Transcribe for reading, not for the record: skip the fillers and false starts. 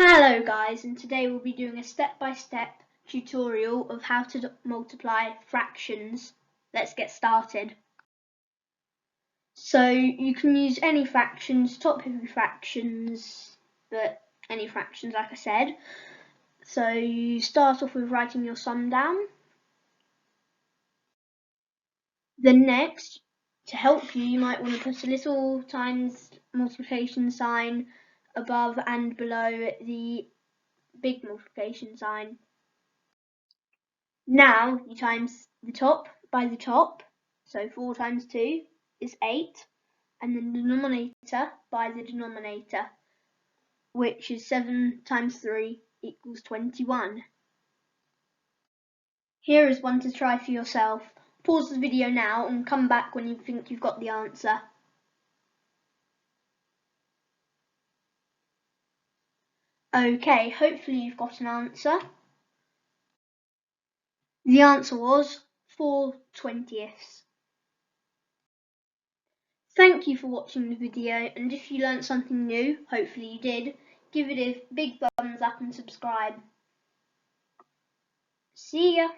Hello guys, and today we'll be doing a step-by-step tutorial of how to multiply fractions. Let's get started. So you can use any fractions, top-heavy fractions, but any fractions like I said. So you start off with writing your sum down. Then next, to help you, you might want to put a little times multiplication sign above and below the big multiplication sign. Now you times the top by the top, so 4 times 2 is 8, and then the denominator by the denominator, which is 7 times 3 equals 21. Here is one to try for yourself. Pause the video now and come back when you think you've got the answer. Okay, hopefully you've got an answer. The answer was 4/20. Thank you for watching the video, and if you learnt something new, hopefully you did, give it a big thumbs up and subscribe. See ya!